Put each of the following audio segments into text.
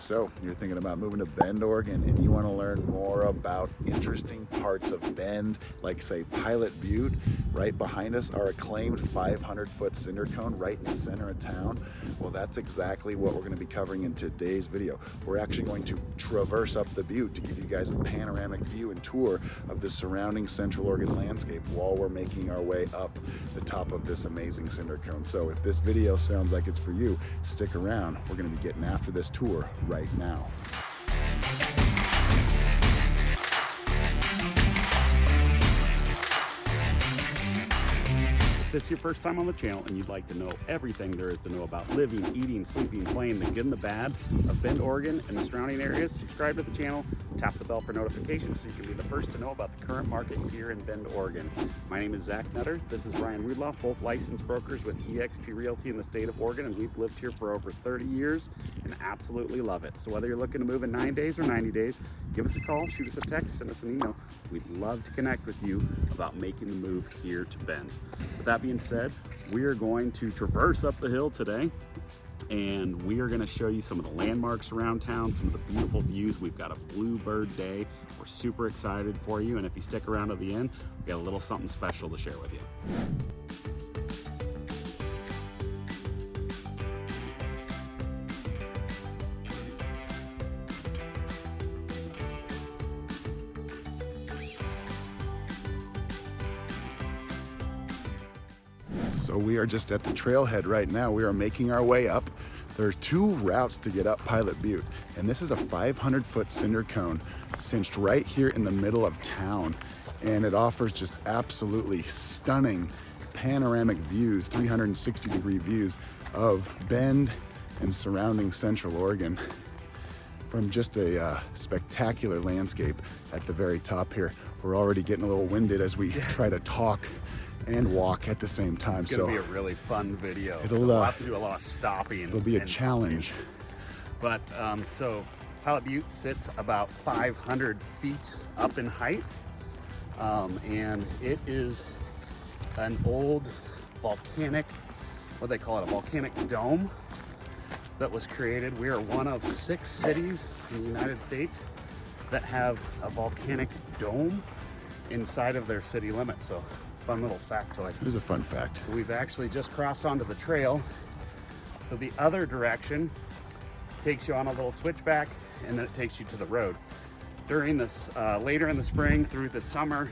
So you're thinking about moving to Bend, Oregon, and you want to learn more about interesting parts of Bend, like say Pilot Butte. Right behind us, our acclaimed 500-foot cinder cone right in the center of town. Well, that's exactly what we're going to be covering in today's video. We're actually going to traverse up the butte to give you guys a panoramic view and tour of the surrounding Central Oregon landscape while we're making our way up the top of this amazing cinder cone. So if this video sounds like it's for you, stick around. We're going to be getting after this tour right now. If this is your first time on the channel and you'd like to know everything there is to know about living, eating, sleeping, playing, the good and the bad of Bend, Oregon and the surrounding areas, subscribe to the channel, tap the bell for notifications so you can be the first to know about the current market here in Bend, Oregon. My name is Zach Nutter. This is Ryan Rudloff, both licensed brokers with eXp Realty in the state of Oregon, and we've lived here for over 30 years and absolutely love it. So whether you're looking to move in 9 days or 90 days, give us a call, shoot us a text, send us an email. We'd love to connect with you about making the move here to Bend. With that being said, we are going to traverse up the hill today, and we are going to show you some of the landmarks around town, some of the beautiful views. We've got a bluebird day. We're super excited for you, and if you stick around to the end, we got a little something special to share with you. So we are just at the trailhead right now. We are making our way up. There are two routes to get up Pilot Butte, and this is a 500-foot cinder cone cinched right here in the middle of town. And it offers just absolutely stunning panoramic views, 360-degree views of Bend and surrounding Central Oregon from just a spectacular landscape at the very top here. We're already getting a little winded as we try to talk and walk at the same time. It's gonna be a really fun video. It'll, so we'll have to do a lot of stopping. It'll be a challenge. But so Pilot Butte sits about 500 feet up in height, and it is an old volcanic, what they call it, a volcanic dome that was created. We are one of 6 cities in the United States that have a volcanic dome inside of their city limits. So fun little factoid. It is a fun fact. So we've actually just crossed onto the trail. So the other direction takes you on a little switchback, and then it takes you to the road. During this, later in the spring through the summer,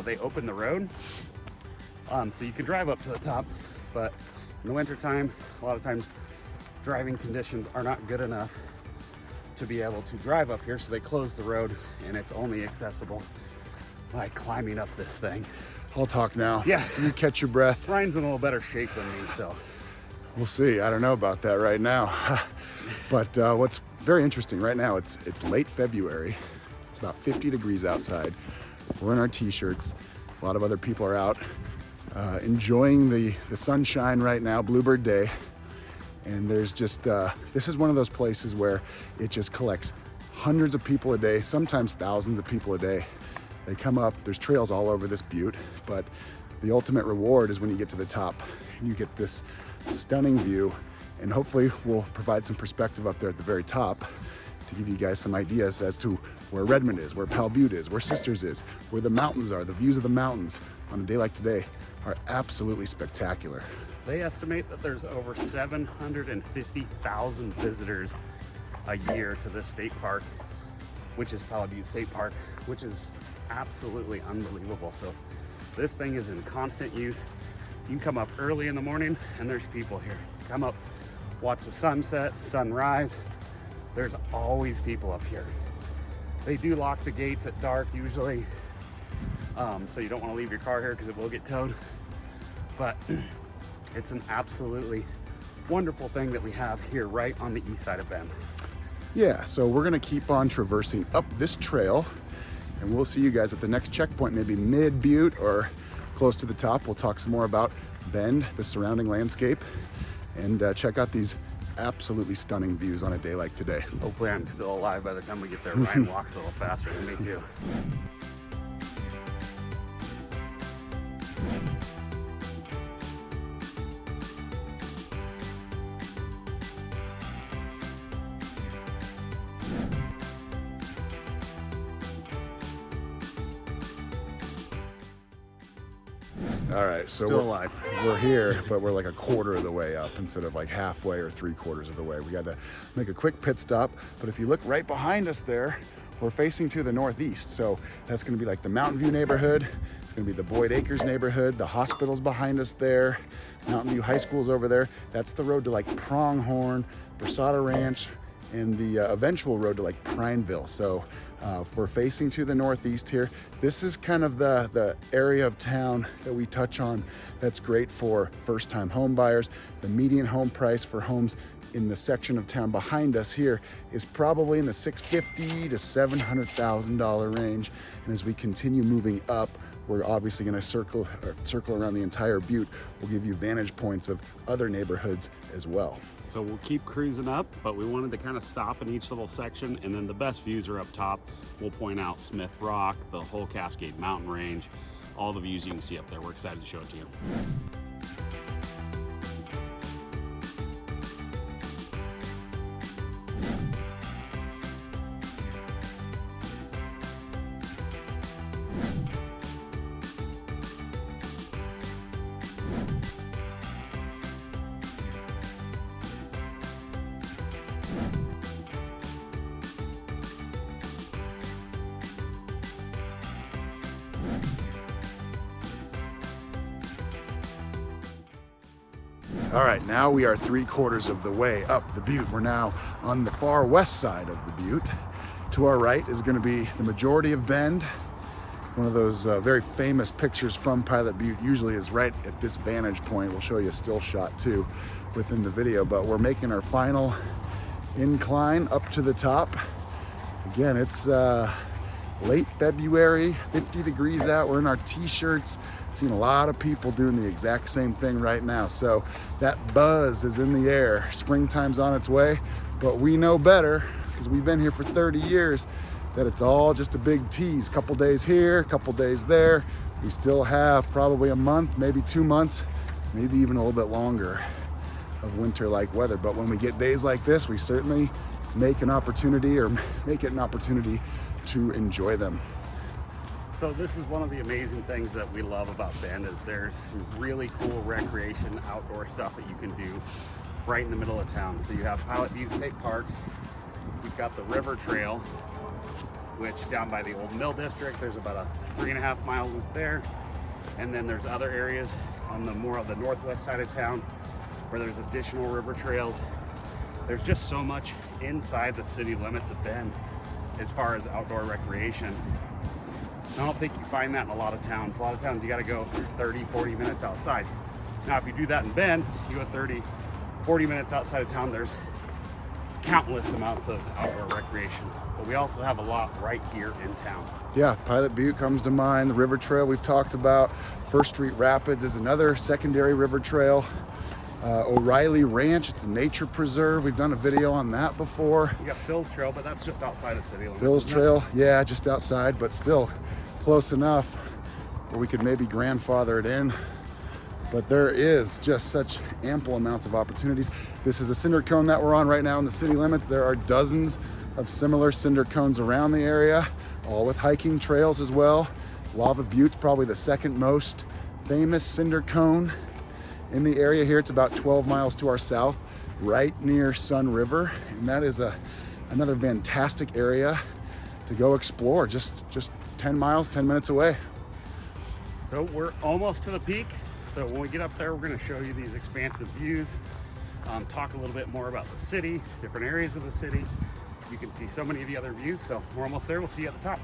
they open the road. So you can drive up to the top, but in the winter time, a lot of times driving conditions are not good enough to be able to drive up here. So they close the road, and it's only accessible by climbing up this thing. I'll talk now. Yeah. You catch your breath. Ryan's in a little better shape than me, so. We'll see. I don't know about that right now. But what's very interesting right now, it's late February. It's about 50 degrees outside. We're in our t-shirts. A lot of other people are out enjoying the sunshine right now, bluebird day. And there's just, this is one of those places where it just collects hundreds of people a day, sometimes thousands of people a day. They come up, there's trails all over this butte, but the ultimate reward is when you get to the top and you get this stunning view, and hopefully we'll provide some perspective up there at the very top to give you guys some ideas as to where Redmond is, where Pal Butte is, where Sisters is, where the mountains are. The views of the mountains on a day like today are absolutely spectacular. They estimate that there's over 750,000 visitors a year to this state park, which is Pilot Butte State Park, which is absolutely unbelievable. So this thing is in constant use. You can come up early in the morning and there's people here. Come up, watch the sunset, sunrise. There's always people up here. They do lock the gates at dark usually, so you don't want to leave your car here because it will get towed. But it's an absolutely wonderful thing that we have here right on the east side of Bend. Yeah, so we're gonna keep on traversing up this trail, and we'll see you guys at the next checkpoint, maybe mid-Butte or close to the top. We'll talk some more about Bend, the surrounding landscape, and check out these absolutely stunning views on a day like today. Hopefully I'm still alive by the time we get there. Ryan walks a little faster than me too. All right, so Still alive. We're here, but we're like a quarter of the way up instead of like halfway or 3/4 of the way. We got to make a quick pit stop, but if you look right behind us there, we're facing to the northeast. So that's gonna be like the Mountain View neighborhood. It's gonna be the Boyd Acres neighborhood. The hospital's behind us there. Mountain View High School's over there. That's the road to like Pronghorn, Brasada Ranch, and the eventual road to like Prineville. So if we're facing to the northeast here, this is kind of the area of town that we touch on that's great for first-time home buyers. The median home price for homes in the section of town behind us here is probably in the $650,000 to $700,000 range. And as we continue moving up, we're obviously going to circle around the entire Butte. We'll give you vantage points of other neighborhoods as well. So we'll keep cruising up, but we wanted to kind of stop in each little section, and then the best views are up top. We'll point out Smith Rock, the whole Cascade Mountain Range, all the views you can see up there. We're excited to show it to you. All right, now we are 3/4 of the way up the Butte. We're now on the far west side of the Butte. To our right is going to be the majority of Bend. One of those very famous pictures from Pilot Butte usually is right at this vantage point. We'll show you a still shot too within the video, but we're making our final incline up to the top. Again, it's late February, 50 degrees out. We're in our t-shirts. Seen a lot of people doing the exact same thing right now. So that buzz is in the air. Springtime's on its way, but we know better because we've been here for 30 years that it's all just a big tease. Couple days here, couple days there. We still have probably a month, maybe 2 months, maybe even a little bit longer of winter-like weather. But when we get days like this, we certainly make it an opportunity to enjoy them. So this is one of the amazing things that we love about Bend is there's some really cool recreation, outdoor stuff that you can do right in the middle of town. So you have Pilot Butte State Park. We've got the River Trail, which down by the old Mill District, there's about a 3.5 mile loop there. And then there's other areas on the more of the northwest side of town where there's additional river trails. There's just so much inside the city limits of Bend as far as outdoor recreation. I don't think you find that in a lot of towns. A lot of towns you gotta go 30, 40 minutes outside. Now, if you do that in Bend, you go 30, 40 minutes outside of town, there's countless amounts of outdoor recreation. But we also have a lot right here in town. Yeah, Pilot Butte comes to mind. The River Trail we've talked about. First Street Rapids is another secondary river trail. O'Reilly Ranch, it's a nature preserve. We've done a video on that before. You got Phil's Trail, but that's just outside of city limits. Phil's Trail, yeah, just outside, but still close enough where we could maybe grandfather it in. But there is just such ample amounts of opportunities. This is a cinder cone that we're on right now in the city limits. There are dozens of similar cinder cones around the area, all with hiking trails as well. Lava Butte's probably the second most famous cinder cone in the area here. It's about 12 miles to our south, right near Sun River. And that is another fantastic area to go explore, just 10 miles, 10 minutes away. So we're almost to the peak. So when we get up there, we're gonna show you these expansive views, talk a little bit more about the city, different areas of the city. You can see so many of the other views. So we're almost there. We'll see you at the top.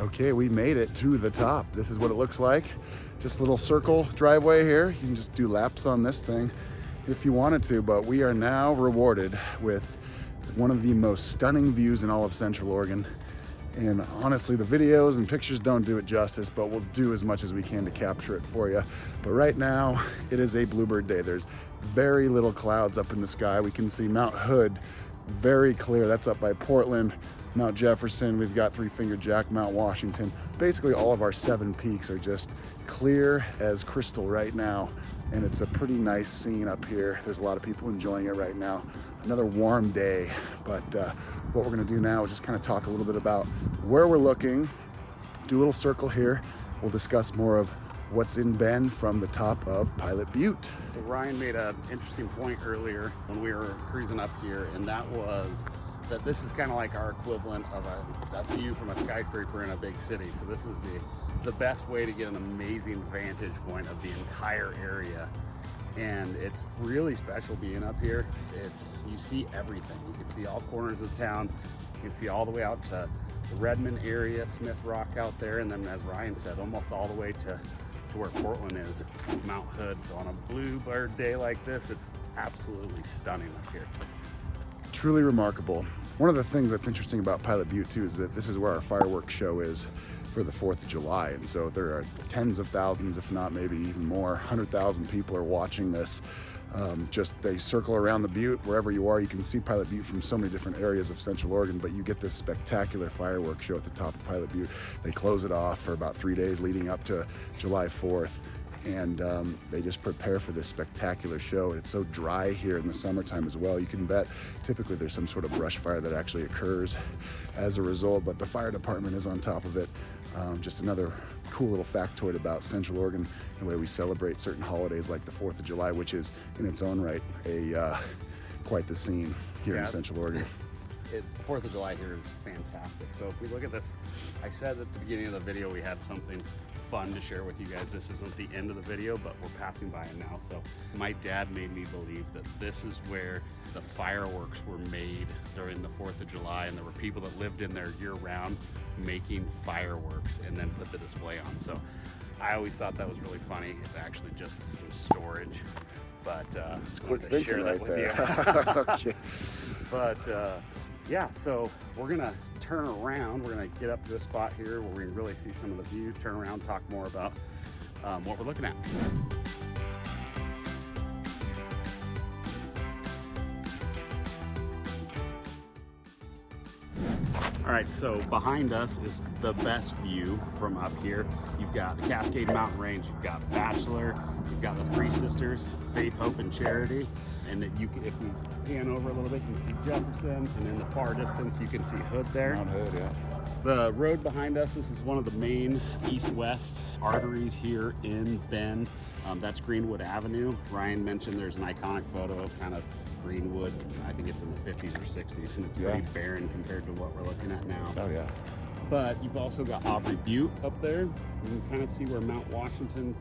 Okay, we made it to the top. This is what it looks like. Just a little circle driveway here. You can just do laps on this thing if you wanted to, but we are now rewarded with one of the most stunning views in all of Central Oregon. And honestly, the videos and pictures don't do it justice, but we'll do as much as we can to capture it for you. But right now, it is a bluebird day. There's very little clouds up in the sky. We can see Mount Hood very clear. That's up by Portland. Mount Jefferson, we've got Three Finger Jack, Mount Washington. Basically all of our 7 peaks are just clear as crystal right now. And it's a pretty nice scene up here. There's a lot of people enjoying it right now. Another warm day, but what we're gonna do now is just kind of talk a little bit about where we're looking, do a little circle here. We'll discuss more of what's in Bend from the top of Pilot Butte. So Ryan made an interesting point earlier when we were cruising up here, and that was that this is kind of like our equivalent of a view from a skyscraper in a big city. So this is the best way to get an amazing vantage point of the entire area. And it's really special being up here. You see everything. You can see all corners of town. You can see all the way out to the Redmond area, Smith Rock out there, and then as Ryan said, almost all the way to where Portland is, Mount Hood. So on a bluebird day like this, it's absolutely stunning up here. Truly remarkable. One of the things that's interesting about Pilot Butte too is that this is where our fireworks show is for the 4th of July. And so there are tens of thousands, if not maybe even more, 100,000 people are watching this. They circle around the butte. Wherever you are, you can see Pilot Butte from so many different areas of Central Oregon, but you get this spectacular fireworks show at the top of Pilot Butte. They close it off for about 3 days leading up to July 4th. And they just prepare for this spectacular show. It's so dry here in the summertime as well. You can bet typically there's some sort of brush fire that actually occurs as a result, but the fire department is on top of it. Just another cool little factoid about Central Oregon, the way we celebrate certain holidays like the 4th of July, which is in its own right quite the scene here in Central Oregon. 4th of July here is fantastic. So if we look at this, I said at the beginning of the video we had something fun to share with you guys. This isn't the end of the video, but we're passing by it now. So my dad made me believe that this is where the fireworks were made during the 4th of July, and there were people that lived in there year-round making fireworks and then put the display on. So I always thought that was really funny. It's actually just some storage, but it's quick to thinking share that right with there. you. Okay. But yeah, so we're gonna turn around. We're gonna get up to a spot here where we can really see some of the views, turn around, talk more about what we're looking at. All right, so behind us is the best view from up here. You've got the Cascade Mountain Range, you've got Bachelor, you've got the Three Sisters, Faith, Hope, and Charity. And that if we pan over a little bit, you can see Jefferson, and in the far distance, you can see Hood there. Mount Hood, yeah. The road behind us, this is one of the main east-west arteries here in Bend. That's Greenwood Avenue. Ryan mentioned there's an iconic photo of kind of Greenwood. I think it's in the 50s or 60s, and it's pretty barren compared to what we're looking at now. Oh yeah. But you've also got Aubrey Butte up there. You can kind of see where Mount Washington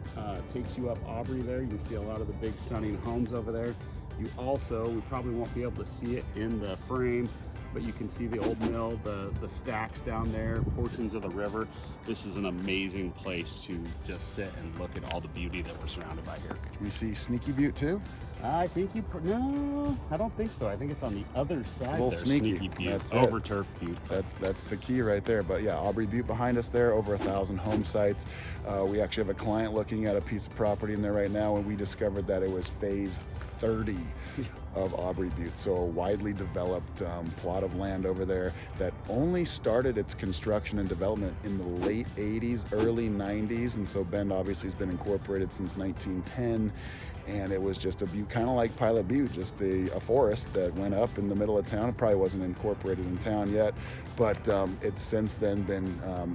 takes you up Aubrey there. You can see a lot of the big stunning homes over there. You also, we probably won't be able to see it in the frame, but you can see the old mill, the stacks down there, portions of the river. This is an amazing place to just sit and look at all the beauty that we're surrounded by here. Can we see Sneaky Butte too? I think no, I don't think so. I think it's on the other side. It's a little there. sneaky. Butte, That's over Turf Butte. That's the key right there. But yeah, Aubrey Butte behind us there, over 1,000 home sites. We actually have a client looking at a piece of property in there right now, and we discovered that it was phase 30 of Aubrey Butte. So a widely developed plot of land over there that only started its construction and development in the late 80s, early 90s. And so Bend obviously has been incorporated since 1910. And it was just a butte, kind of like Pilot Butte, just a forest that went up in the middle of town. It probably wasn't incorporated in town yet, but it's since then been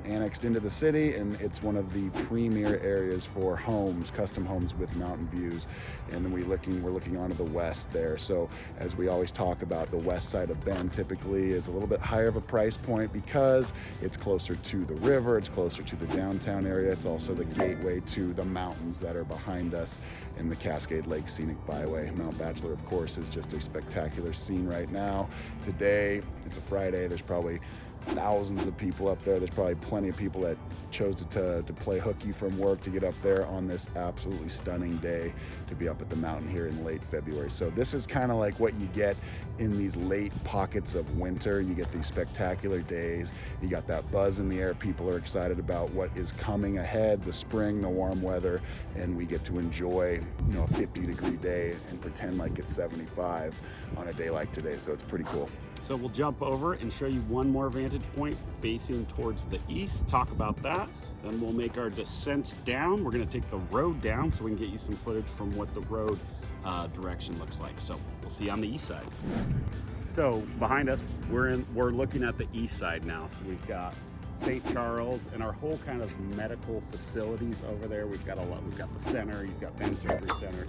annexed into the city, and it's one of the premier areas for homes, custom homes with mountain views. And then we're looking onto the west there. So as we always talk about, the west side of Bend typically is a little bit higher of a price point because it's closer to the river, it's closer to the downtown area. It's also the gateway to the mountains that are behind us in the Cascade Lake Scenic Byway. Mount Bachelor, of course, is just a spectacular scene right now. Today, it's a Friday, there's probably thousands of people up there. There's probably plenty of people that chose to play hooky from work to get up there on this absolutely stunning day to be up at the mountain here in late February. So this is kind of like what you get in these late pockets of winter. You get these spectacular days. You got that buzz in the air. People are excited about what is coming ahead, the spring, the warm weather, and we get to enjoy, you know, a 50-degree day and pretend like it's 75 on a day like today. So it's pretty cool. So we'll jump over and show you one more vantage point facing towards the east, talk about that. Then we'll make our descent down. We're gonna take the road down so we can get you some footage from what the road direction looks like. So we'll see you on the east side. So behind us, we're looking at the east side now. So we've got St. Charles and our whole kind of medical facilities over there. We've got the center, you've got Penn Surgery Center,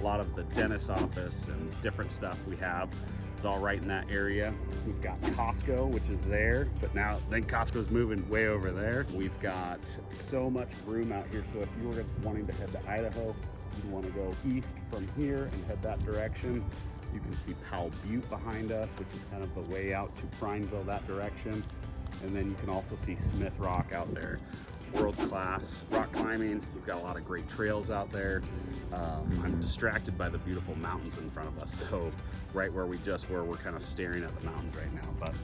a lot of the dentist office and different stuff we have. It's all right in that area. We've got Costco, which is there, but then Costco's moving way over there. We've got so much room out here. So if you were wanting to head to Idaho, you want to go east from here and head that direction. You can see Pilot Butte behind us, which is kind of the way out to Prineville, that direction. And then you can also see Smith Rock out there. World-class rock climbing. You've got a lot of great trails out there. I'm distracted by the beautiful mountains in front of us. So right where we just were, we're kind of staring at the mountains right now, but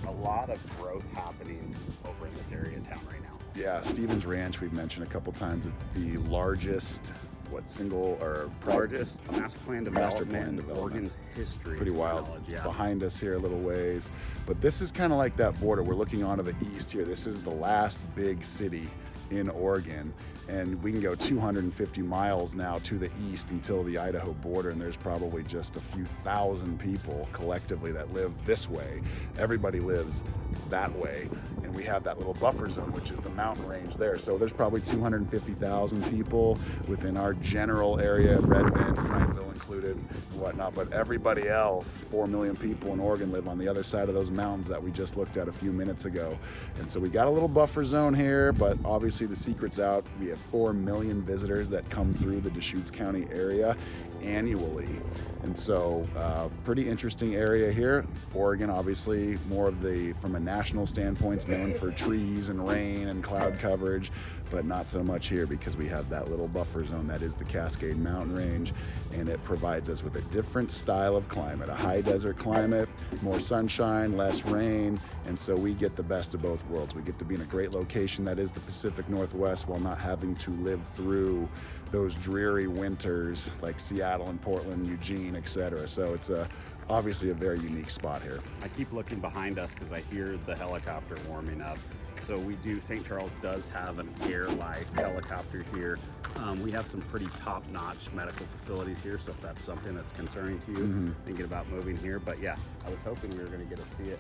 a lot of growth happening over in this area of town right now. Yeah, Stevens Ranch, we've mentioned a couple times. It's the largest, largest master plan development in Oregon's history. Pretty wild. Yeah. Behind us here a little ways. But this is kind of like that border. We're looking onto the east here. This is the last big city in Oregon, and we can go 250 miles now to the east until the Idaho border, and there's probably just a few thousand people collectively that live this way. Everybody lives that way, and we have that little buffer zone, which is the mountain range there. So there's probably 250,000 people within our general area, Redmond, Prineville included, and whatnot. But everybody else, 4 million people in Oregon, live on the other side of those mountains that we just looked at a few minutes ago. And so we got a little buffer zone here, but obviously the secret's out. We have 4 million visitors that come through the Deschutes County area annually. And so pretty interesting area here. Oregon, obviously, more of from a national standpoint, is known for trees and rain and cloud coverage, but not so much here because we have that little buffer zone that is the Cascade Mountain Range, and it provides us with a different style of climate, a high desert climate, more sunshine, less rain, and so we get the best of both worlds. We get to be in a great location that is the Pacific Northwest while not having to live through those dreary winters like Seattle and Portland, Eugene, etc. So it's obviously a very unique spot here. I keep looking behind us because I hear the helicopter warming up. So St. Charles does have an Air Life helicopter here. We have some pretty top-notch medical facilities here, so if that's something that's concerning to you, thinking about moving here. But yeah, I was hoping we were going to get to see it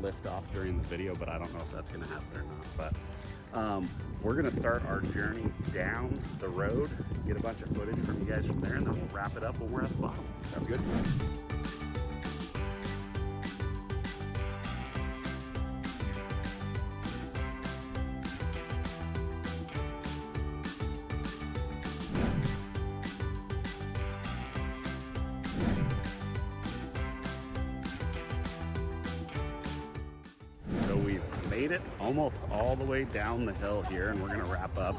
lift off during the video, but I don't know if that's going to happen or not. But we're going to start our journey down the road, get a bunch of footage from you guys from there, and then we'll wrap it up when we're at the bottom. Sounds good. Made it almost all the way down the hill here, and we're gonna wrap up.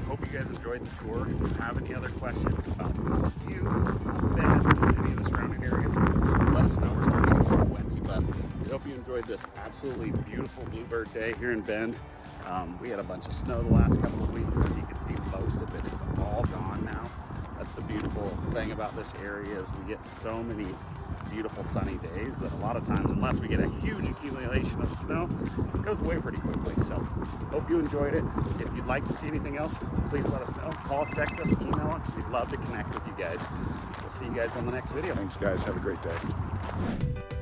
Hope you guys enjoyed the tour. If you have any other questions about you, Bend, any of the surrounding areas, let us know. We're starting to get a little windy, but we hope you enjoyed this absolutely beautiful bluebird day here in Bend. We had a bunch of snow the last couple of weeks. As you can see, most of it is all gone now. That's the beautiful thing about this area, is we get so many beautiful sunny days that a lot of times, unless we get a huge accumulation of snow, it goes away pretty quickly. So hope you enjoyed it. If you'd like to see anything else, please let us know. Call us, text us, email us. We'd love to connect with you guys. We'll see you guys on the next video. Thanks, guys. Have a great day.